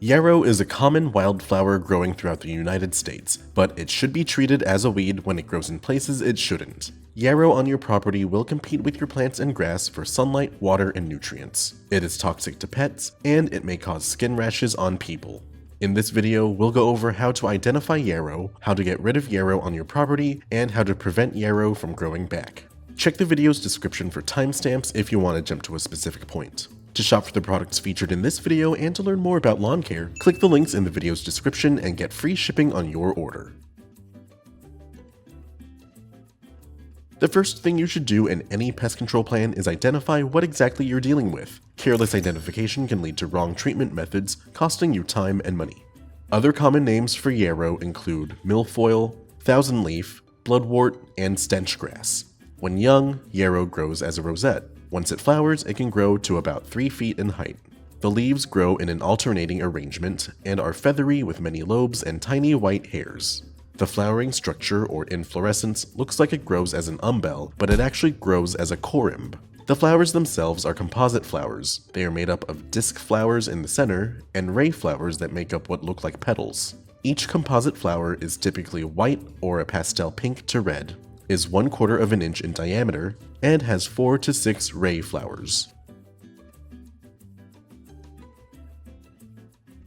Yarrow is a common wildflower growing throughout the United States, but it should be treated as a weed when it grows in places it shouldn't. Yarrow on your property will compete with your plants and grass for sunlight, water, and nutrients. It is toxic to pets, and it may cause skin rashes on people. In this video, we'll go over how to identify yarrow, how to get rid of yarrow on your property, and how to prevent yarrow from growing back. Check the video's description for timestamps if you want to jump to a specific point. To shop for the products featured in this video and to learn more about lawn care, click the links in the video's description and get free shipping on your order. The first thing you should do in any pest control plan is identify what exactly you're dealing with. Careless identification can lead to wrong treatment methods, costing you time and money. Other common names for yarrow include milfoil, thousandleaf, bloodwort, and stenchgrass. When young, yarrow grows as a rosette. Once it flowers, it can grow to about 3 feet in height. The leaves grow in an alternating arrangement and are feathery with many lobes and tiny white hairs. The flowering structure or inflorescence looks like it grows as an umbel, but it actually grows as a corymb. The flowers themselves are composite flowers. They are made up of disc flowers in the center and ray flowers that make up what look like petals. Each composite flower is typically white or a pastel pink to red, is 1/4 of an inch in diameter, and has 4 to 6 ray flowers.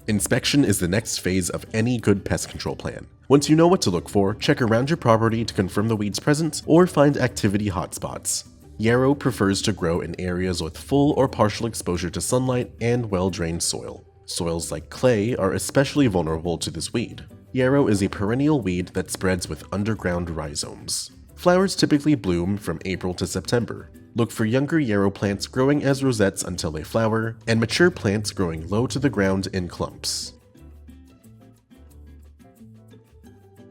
Inspection is the next phase of any good pest control plan. Once you know what to look for, check around your property to confirm the weed's presence or find activity hotspots. Yarrow prefers to grow in areas with full or partial exposure to sunlight and well-drained soil. Soils like clay are especially vulnerable to this weed. Yarrow is a perennial weed that spreads with underground rhizomes. Flowers typically bloom from April to September. Look for younger yarrow plants growing as rosettes until they flower, and mature plants growing low to the ground in clumps.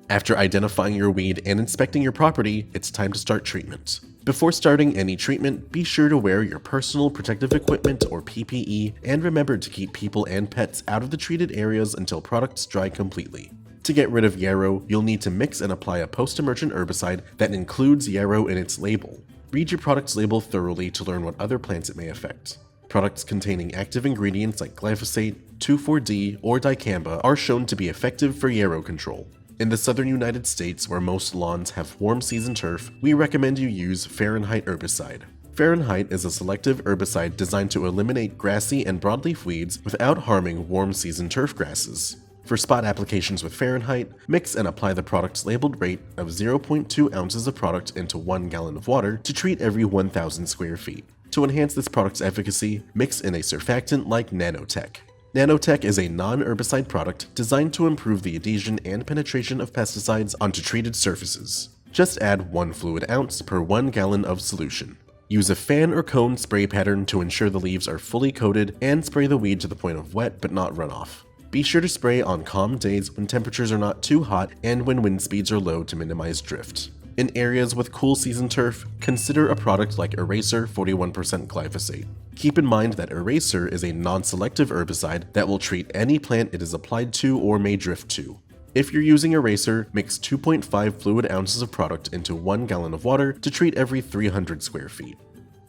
After identifying your weed and inspecting your property, it's time to start treatment. Before starting any treatment, be sure to wear your personal protective equipment or PPE, and remember to keep people and pets out of the treated areas until products dry completely. To get rid of yarrow, you'll need to mix and apply a post-emergent herbicide that includes yarrow in its label. Read your product's label thoroughly to learn what other plants it may affect. Products containing active ingredients like glyphosate, 2,4-D, or dicamba are shown to be effective for yarrow control. In the southern United States, where most lawns have warm season turf, we recommend you use Fahrenheit Herbicide. Fahrenheit is a selective herbicide designed to eliminate grassy and broadleaf weeds without harming warm season turf grasses. For spot applications with Fahrenheit, mix and apply the product's labeled rate of 0.2 ounces of product into 1 gallon of water to treat every 1,000 square feet. To enhance this product's efficacy, mix in a surfactant like Nanotek. Nanotek is a non-herbicide product designed to improve the adhesion and penetration of pesticides onto treated surfaces. Just add 1 fluid ounce per 1 gallon of solution. Use a fan or cone spray pattern to ensure the leaves are fully coated, and spray the weed to the point of wet but not runoff. Be sure to spray on calm days when temperatures are not too hot and when wind speeds are low to minimize drift. In areas with cool season turf, consider a product like Eraser 41% glyphosate. Keep in mind that Eraser is a non-selective herbicide that will treat any plant it is applied to or may drift to. If you're using Eraser, mix 2.5 fluid ounces of product into 1 gallon of water to treat every 300 square feet.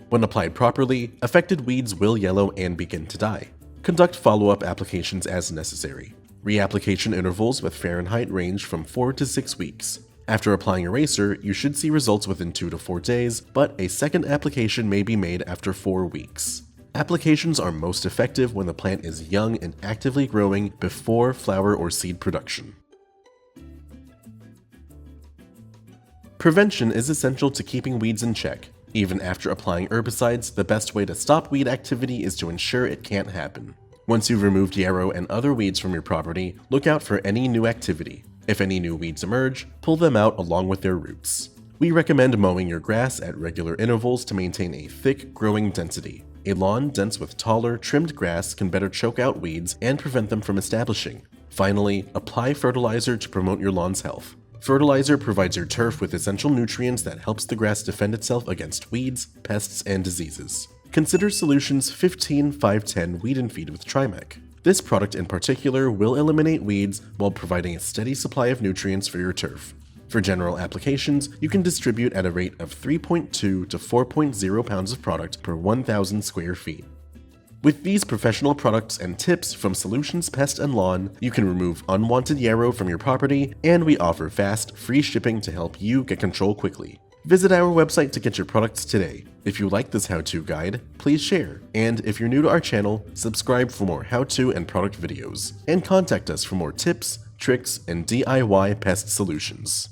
When applied properly, affected weeds will yellow and begin to die. Conduct follow-up applications as necessary. Reapplication intervals with Fahrenheit range from 4 to 6 weeks. After applying Eraser, you should see results within 2 to 4 days, but a second application may be made after 4 weeks. Applications are most effective when the plant is young and actively growing before flower or seed production. Prevention is essential to keeping weeds in check. Even after applying herbicides, the best way to stop weed activity is to ensure it can't happen. Once you've removed yarrow and other weeds from your property, look out for any new activity. If any new weeds emerge, pull them out along with their roots. We recommend mowing your grass at regular intervals to maintain a thick growing density. A lawn dense with taller, trimmed grass can better choke out weeds and prevent them from establishing. Finally, apply fertilizer to promote your lawn's health. Fertilizer provides your turf with essential nutrients that helps the grass defend itself against weeds, pests, and diseases. Consider Solutions 15-5-10 Weed and Feed with Trimec. This product in particular will eliminate weeds while providing a steady supply of nutrients for your turf. For general applications, you can distribute at a rate of 3.2 to 4.0 pounds of product per 1,000 square feet. With these professional products and tips from Solutions Pest and Lawn, you can remove unwanted yarrow from your property, and we offer fast, free shipping to help you get control quickly. Visit our website to get your products today. If you like this how-to guide, please share. And if you're new to our channel, subscribe for more how-to and product videos. And contact us for more tips, tricks, and DIY pest solutions.